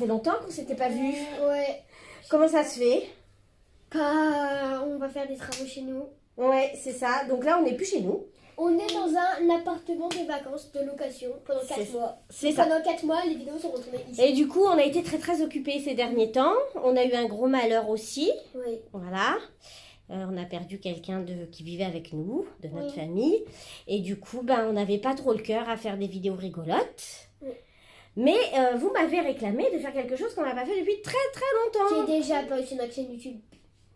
fait longtemps qu'on s'était pas vus. Ouais. Comment ça se fait? On va faire des travaux chez nous. Ouais, c'est ça. Donc là, on n'est plus chez nous. On est dans un appartement de vacances de location pendant 4 mois. C'est ça. Pendant 4 mois, les vidéos sont retournées ici. Et du coup, on a été très occupés ces derniers temps. On a eu un gros malheur aussi. Oui. Voilà. On a perdu quelqu'un qui vivait avec nous, de notre famille. Et du coup, on n'avait pas trop le cœur à faire des vidéos rigolotes. Oui. Mais vous m'avez réclamé de faire quelque chose qu'on n'a pas fait depuis très longtemps. J'ai déjà apparu sur notre chaîne YouTube.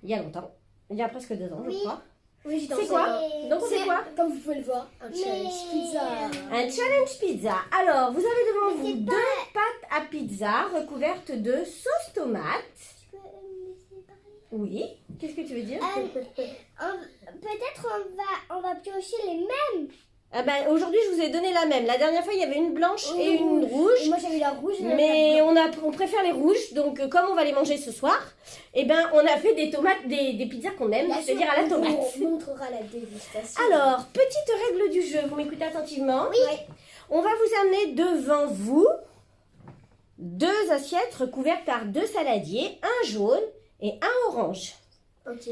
Il y a longtemps. Il y a presque 2 ans, je crois. Oui, j'ai C'est quoi? Donc c'est quoi? Comme vous pouvez le voir, un challenge pizza. Un challenge pizza. Alors, vous avez devant vous 2 pâtes à pizza recouvertes de sauce tomate. Oui. Qu'est-ce que tu veux dire? Peut-être on va piocher les mêmes. Aujourd'hui, je vous ai donné la même. La dernière fois, il y avait une blanche et une rouge. Et moi, j'avais la rouge. Mais on préfère les rouges. Donc, comme on va les manger ce soir, on a fait des tomates, des pizzas qu'on aime, c'est-à-dire à la tomate. On montrera la dégustation. Alors, petite règle du jeu. Vous m'écoutez attentivement? Oui. On va vous amener devant vous 2 assiettes recouvertes par 2 saladiers, un jaune et un orange. Ok.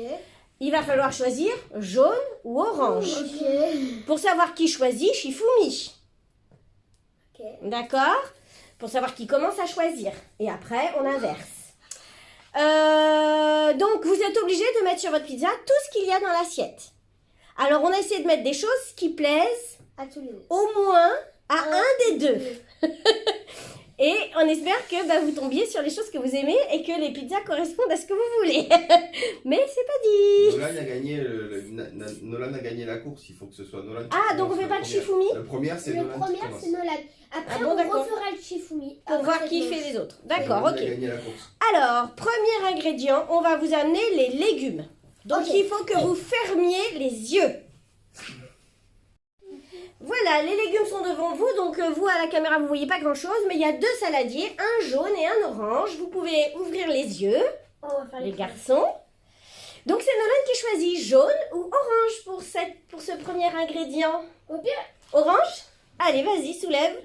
Il va falloir choisir jaune ou orange. Ok. Pour savoir qui choisit, Shifumi. Ok. D'accord? Pour savoir qui commence à choisir. Et après, on inverse. Donc, vous êtes obligé de mettre sur votre pizza tout ce qu'il y a dans l'assiette. Alors, on a essayé de mettre des choses qui plaisent À tous les deux. au moins à un des deux. Et on espère que vous tombiez sur les choses que vous aimez et que les pizzas correspondent à ce que vous voulez. Mais c'est pas dit. Nolan a gagné la course, il faut que ce soit Nolan. Ah, donc on fait pas de Shifumi? Le premier, c'est Nolan. Le premier, c'est Nolan. Après, bon, on d'accord. refera le Shifumi. Pour voir qui fait les autres. D'accord, Nolan ok. a gagné la course. Alors, premier ingrédient, on va vous amener les légumes. Donc, Ok. il faut que vous fermiez les yeux. Voilà, les légumes sont devant vous. Donc, vous, à la caméra, vous ne voyez pas grand-chose. Mais il y a 2 saladiers, un jaune et un orange. Vous pouvez ouvrir les yeux, On va faire les garçons. Donc, c'est Nolan qui choisit jaune ou orange pour ce premier ingrédient. Au pire, Orange? Allez, vas-y, soulève.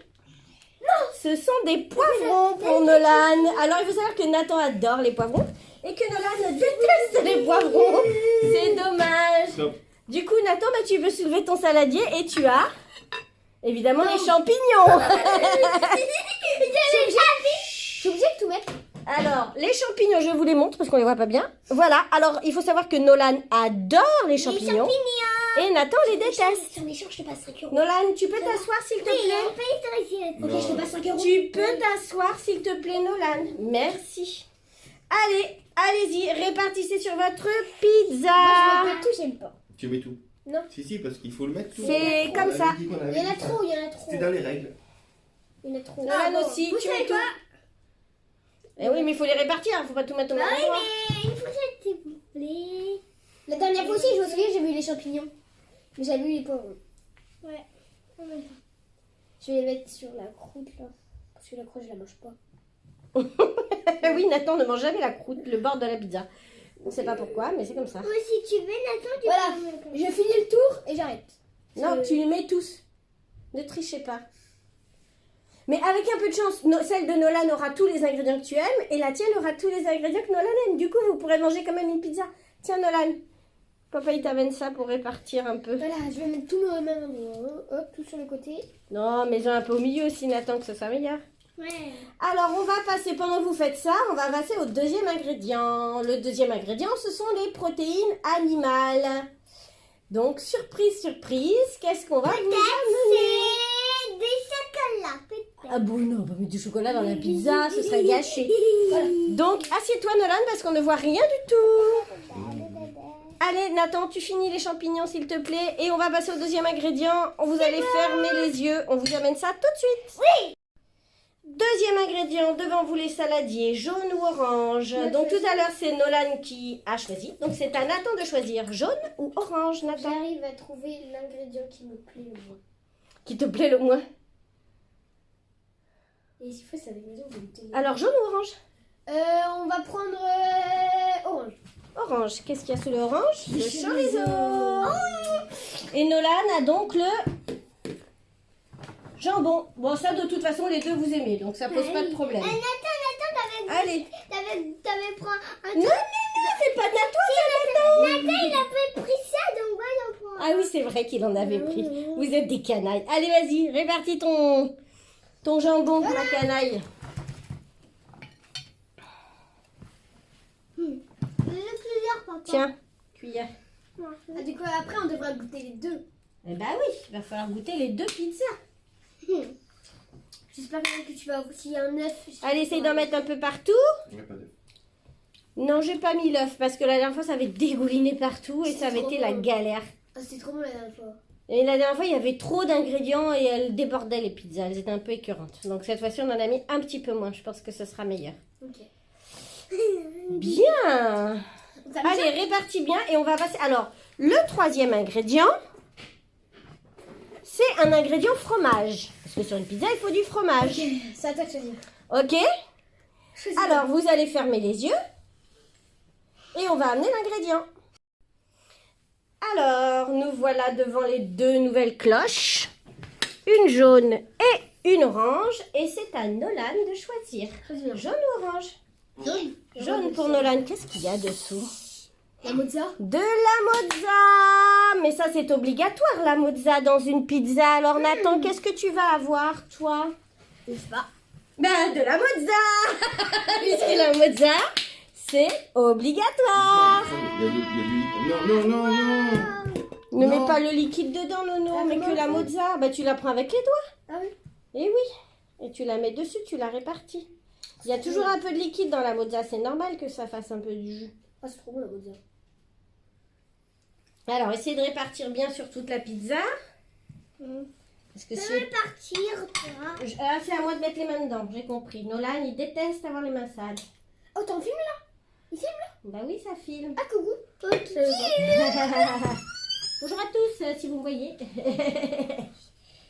Non, ce sont des poivrons pour Nolan. Alors, il faut savoir que Nathan adore les poivrons et que Nolan déteste les poivrons. C'est dommage. Stop. Du coup, Nathan, tu veux soulever ton saladier et tu as évidemment les champignons. je suis obligée de tout mettre. Alors, les champignons, je vous les montre parce qu'on les voit pas bien. Voilà, alors il faut savoir que Nolan adore les champignons. Et Nathan les déteste. C'est méchant, je te passe 5 euros. Nolan, tu peux t'asseoir s'il te plaît? Ok, je te passe 5 euros. Tu peux t'asseoir s'il te plaît, Nolan. Merci. Allez, allez-y, répartissez sur votre pizza. Moi, je mets pas tout, j'aime pas. Tu mets tout. Non. Si, parce qu'il faut le mettre tout. C'est comme On ça. avait dit qu'on avait Il y en a dit ça. trop, il y en a trop. C'était dans les règles. Il y en a trop. Nolan aussi, Vous tu mets savez tout. quoi? Eh oui, mais il faut les répartir, il ne faut pas tout mettre au même Oui, endroit. mais une fourchette, s'il vous plaît. La dernière fois aussi, je me souviens, j'ai vu les champignons. Mais j'avais vu les poivrons. Ouais, en même temps. Je vais les mettre sur la croûte, là. Parce que la croûte, je la mange pas. Oui, Nathan ne mange jamais la croûte, le bord de la pizza. On ne sait pas pourquoi, mais c'est comme ça. Moi, si tu veux, Nathan, tu voilà. Je finis le tour et j'arrête. Non, tu les mets tous. Ne trichez pas. Mais avec un peu de chance, celle de Nolan aura tous les ingrédients que tu aimes et la tienne aura tous les ingrédients que Nolan aime. Du coup, vous pourrez manger quand même une pizza. Tiens, Nolan, papa, il t'amène ça pour répartir un peu. Voilà, je vais mettre tout au même endroit. Hop, tout sur le côté. Non, mais un peu au milieu aussi, Nathan, que ce soit meilleur. Ouais. Alors, on va passer, pendant que vous faites ça, on va passer au deuxième ingrédient. Le deuxième ingrédient, ce sont les protéines animales. Donc, surprise, surprise, qu'est-ce qu'on va vous amener? Des chocolats, peut-être. Ah bon, non, on va mettre du chocolat dans la pizza, ce serait gâché. Voilà. Donc, assieds-toi, Nolan, parce qu'on ne voit rien du tout. Allez, Nathan, tu finis les champignons, s'il te plaît. Et on va passer au deuxième ingrédient. Vous allez fermer les yeux. On vous amène ça tout de suite. Oui. Deuxième ingrédient, devant vous les saladiers, jaune ou orange. Donc tout à l'heure, c'est Nolan qui a choisi. Donc c'est à Nathan de choisir jaune ou orange, Nathan. J'arrive à trouver l'ingrédient qui me plaît le moins. Qui te plaît le moins. Et s'il faut, c'est l'ingrédient que vous me tenez. Alors jaune ou orange? On va prendre orange. Orange. Qu'est-ce qu'il y a sous le orange? Le chorizo. Et Nolan a donc le jambon. Bon, ça de toute façon, les deux vous aimez, donc ça pose pas de problème. Nathan, Allez. T'avais pris un Non, non, non, c'est pas à toi, ça, Nathan. Nathan, il avait pris ça, donc voilà, j'en prends. Ah oui, c'est vrai qu'il en avait pris. Vous êtes des canailles. Allez, vas-y, répartis ton jambon, ma canaille. Il y en a plusieurs, papa. Tiens, cuillère. Ah, du coup, après, on devra goûter les deux. Eh ben oui, il va falloir goûter les 2 pizzas. J'espère que tu vas aussi un œuf. Allez, essaye d'en mettre un peu partout. Il n'y a pas d'œuf. Non, j'ai pas mis l'œuf parce que la dernière fois, ça avait dégouliné partout et ça avait trop été la bon. galère. Ah, c'était trop bon la dernière fois. Et la dernière fois, il y avait trop d'ingrédients et elles débordaient les pizzas. Elles étaient un peu écœurantes. Donc cette fois-ci, on en a mis un petit peu moins. Je pense que ce sera meilleur. Ok. Bien. Allez, répartis bien et on va passer. Alors, le 3e ingrédient, c'est un ingrédient fromage. Parce que sur une pizza, il faut du fromage. C'est à toi de choisir. Ok? Alors, vous allez fermer les yeux et on va amener l'ingrédient. Alors, nous voilà devant les 2 nouvelles cloches. Une jaune et une orange. Et c'est à Nolan de choisir. Choisis. Jaune ou orange? Jaune pour Nolan. Qu'est-ce qu'il y a dessous? La mozza. De la mozza. Mais ça, c'est obligatoire, la mozza, dans une pizza. Alors, Nathan, qu'est-ce que tu vas avoir, toi? Je sais pas. Ben, de la mozza. Puisque la mozza, c'est obligatoire. Il y a du... Non, non, non, non. Ne Non. mets pas le liquide dedans, Nono, Ah, mais comment que la on fait mozza. Ben, tu la prends avec les doigts. Ah oui. Eh oui. Et tu la mets dessus, tu la répartis. Il y a toujours un peu de liquide dans la mozza. C'est normal que ça fasse un peu du jus. Ah, c'est trop bon la mozza. Alors, essayez de répartir bien sur toute la pizza. Parce que Je si... vais partir, toi. Ah, c'est à moi de mettre les mains dedans, j'ai compris. Nolan, il déteste avoir les mains sales. Oh, t'en filmes là? Il filme là? Bah oui, ça filme. Ah, coucou. Ok. Bonjour à tous, si vous me voyez.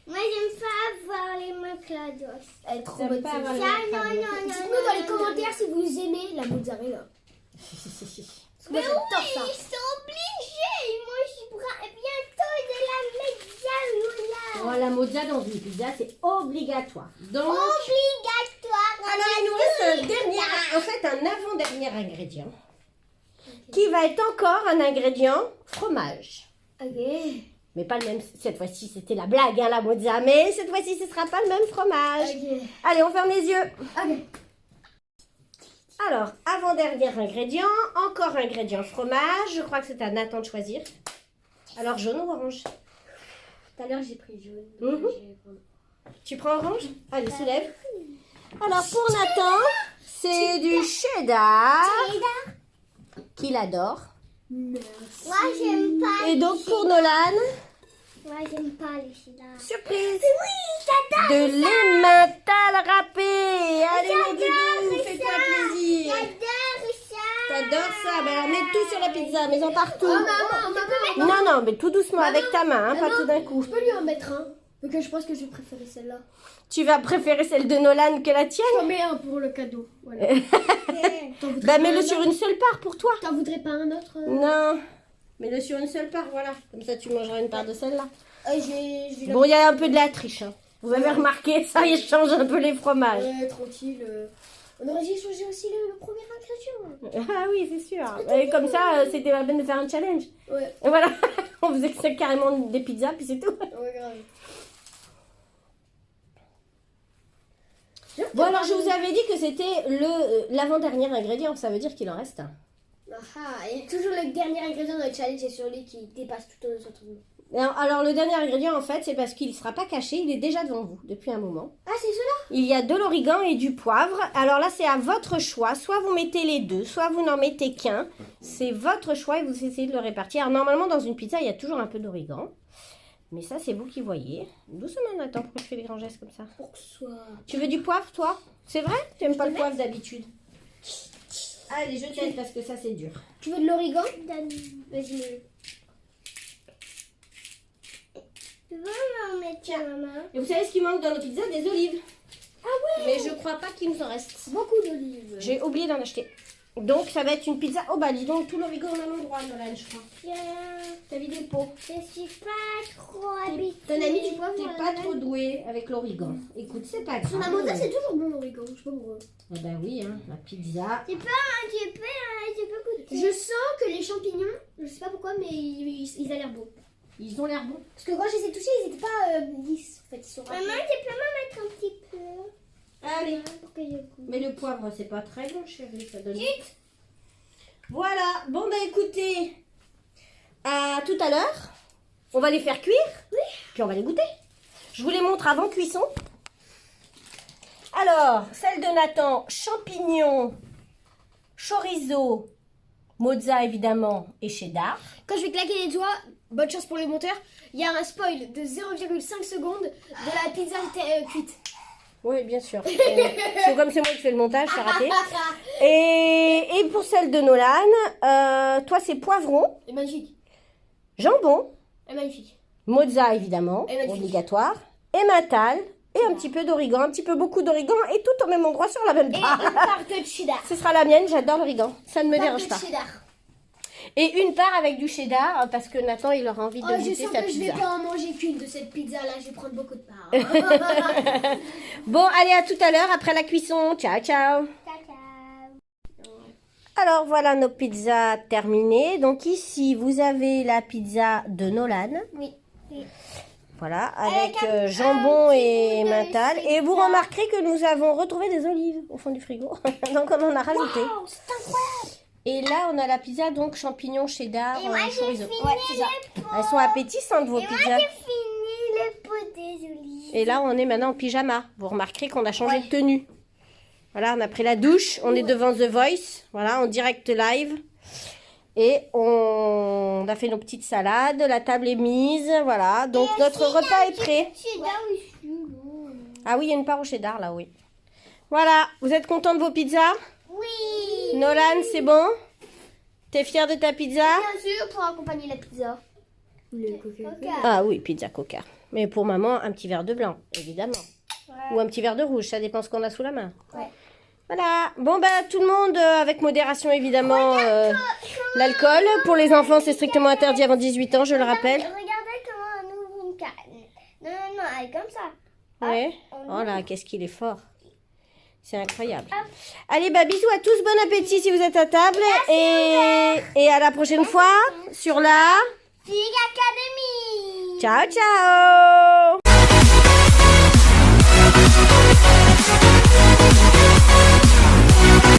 Moi, j'aime pas avoir les mains clados. Elle est trop J'aime bonne. pas avoir les Ça, mains non, clados. non, non. Dites-nous dans les commentaires si vous aimez la mozzarella. Mais Moi, j'adore ça. Ils sont obligés. Moi, je prends bientôt de la mozzarella. Oh, la mozza dans une pizza, c'est obligatoire. Donc, Obligatoire. alors il nous reste un dernier, en fait un avant-dernier ingrédient. Qui va être encore un ingrédient fromage. Ok. Mais pas le même, cette fois-ci c'était la blague, hein, la mozza. Mais cette fois-ci ce sera pas le même fromage. Ok. Allez, on ferme les yeux. Ok. Alors, avant-dernier ingrédient, encore ingrédient fromage. Je crois que c'est à Nathan de choisir. Alors, jaune ou orange? Tout à l'heure, j'ai pris jaune. Mhm. Tu prends orange? Allez, soulève. Alors, pour Nathan, c'est du cheddar qu'il adore. Moi, j'aime pas. Et donc, pour Nolan, Moi, j'aime pas les cheddar. surprise, Oui, j'adore. de l'emmental râpé. Allez, mon doudou, fais-toi plaisir. J'adore ça. T'adores ça? Ben alors, mets tout sur la pizza, mets-en partout. Oh, maman, Non, non, mais tout doucement, avec ta main, hein, pas Maman, tout d'un coup. Je peux lui en mettre un. Mais que je pense que je vais préférer celle-là. Tu vas préférer celle de Nolan que la tienne? J'en mets un pour le cadeau. Voilà. T'en voudrais Bah, pas mets-le un sur autre une seule part pour toi. T'en voudrais pas un autre Non, mets-le sur une seule part, voilà. Comme ça, tu mangeras une part de celle-là. je vais Bon, il y a un peu de la triche, hein. Vous avez remarqué, ça, il change un peu les fromages. Ouais, tranquille. On aurait dû changer aussi le premier ingrédient. Ah oui, c'est sûr. Et comme ça, c'était la peine de faire un challenge. Ouais, Et voilà, on faisait que c'est carrément des pizzas, puis c'est tout. ouais, grave. Bon, alors, je vous avais dit que c'était l'avant-dernier ingrédient. Ça veut dire qu'il en reste un. Ah, et toujours le dernier ingrédient dans le challenge, c'est celui qui dépasse tout autre chose. Alors, le dernier ingrédient, en fait, c'est parce qu'il ne sera pas caché. Il est déjà devant vous depuis un moment. Ah, c'est celui-là? Il y a de l'origan et du poivre. Alors là, c'est à votre choix. Soit vous mettez les deux, soit vous n'en mettez qu'un. C'est votre choix et vous essayez de le répartir. Alors normalement, dans une pizza, il y a toujours un peu d'origan. Mais ça, c'est vous qui voyez. Doucement, Nathan, pourquoi tu fais des grands gestes comme ça? Pour que ce soit... Tu veux du poivre, toi? C'est vrai? Tu n'aimes pas le poivre d'habitude? Allez, je t'aide parce que ça, c'est dur. Tu veux de l'origan? Vas-y, mets-le. Tu veux m'en mettre, maman? Et vous savez ce qui manque dans nos pizzas? Des olives. Ah ouais? Mais je crois pas qu'il nous en reste. Beaucoup d'olives. J'ai oublié d'en acheter. Donc, ça va être une pizza. Oh, bah, dis donc, tout l'origan au même endroit, Nolan, je crois. Tiens. T'as vu mis des pots. Je suis pas trop habituée. T'en as mis du poivre. T'es pas trop douée avec l'origan. Écoute, c'est pas grave. Sur la mozza, c'est toujours bon l'origan. Je sais pas pourquoi. Eh ben oui, hein, la pizza. Tu peux goûter. Je sens que les champignons, je sais pas pourquoi, mais ils ont l'air beaux. Ils ont l'air bons. Parce que quand je les ai touchés, ils étaient pas lisses. En fait, ils sont maman, tu peux m'en mettre un petit peu. Allez. Pour que je goûte. Mais le poivre, c'est pas très bon, chérie. Ça donne... Voilà. Bon, bah écoutez, à tout à l'heure. On va les faire cuire. Oui. Puis on va les goûter. Je vous les montre avant cuisson. Alors, celle de Nathan, champignons, chorizo, mozza évidemment et cheddar. Quand je vais claquer les doigts, bonne chance pour le monteur, il y a un spoil de 0,5 secondes de la pizza cuite. Oui, bien sûr. C'est comme c'est moi qui fais le montage, c'est raté. Et pour celle de Nolan, toi c'est poivron, C'est magnifique. jambon, C'est magnifique. mozza évidemment, Et magnifique. obligatoire, emmental et un petit peu d'origan, un petit peu beaucoup d'origan et tout au même endroit sur la même Et part. une part de cheddar. Ce sera la mienne, j'adore l'origan, ça ne me dérange pas. Cheddar. Et une part avec du cheddar parce que Nathan il aura envie de Oh, je goûter sens sa que je vais pizza. pas en manger qu'une de cette pizza là, je vais prendre beaucoup de parts. Bon, allez à tout à l'heure après la cuisson. Ciao, ciao. Alors voilà nos pizzas terminées. Donc ici vous avez la pizza de Nolan. Oui. Voilà, avec un jambon petit et bout de mental. Et vous pizza. remarquerez que nous avons retrouvé des olives au fond du frigo. Donc on en a rajouté. Wow, c'est incroyable. Et là on a la pizza donc champignons, cheddar, chorizo. Ouais, c'est ça. Elles sont appétissantes vos pizzas. Fini le pot des olives. Et là on est maintenant en pyjama. Vous remarquerez qu'on a changé de tenue. Voilà, on a pris la douche, on est devant The Voice, voilà, en direct live. Et on a fait nos petites salades, la table est mise, voilà. Donc notre repas est prêt. Ah oui, il y a une part au cheddar là, oui. Voilà, vous êtes content de vos pizzas? Oui. Nolan, c'est bon? T'es fier de ta pizza? Bien sûr, pour accompagner la pizza. Le coca. Ah oui, pizza coca. Mais pour maman, un petit verre de blanc, évidemment. Ou un petit verre de rouge, ça dépend ce qu'on a sous la main. Ouais. Voilà. Bon, bah, tout le monde, avec modération, évidemment, l'alcool. Pour les enfants, c'est strictement interdit avant 18 ans, je le rappelle. Regardez comment on ouvre une canne. Non, elle est comme ça. Ouais. Oh là, qu'est-ce qu'il est fort. C'est incroyable. Allez, bah, bisous à tous. Bon appétit si vous êtes à table. Et à la prochaine fois sur la... Fig Academy. Ciao, ciao.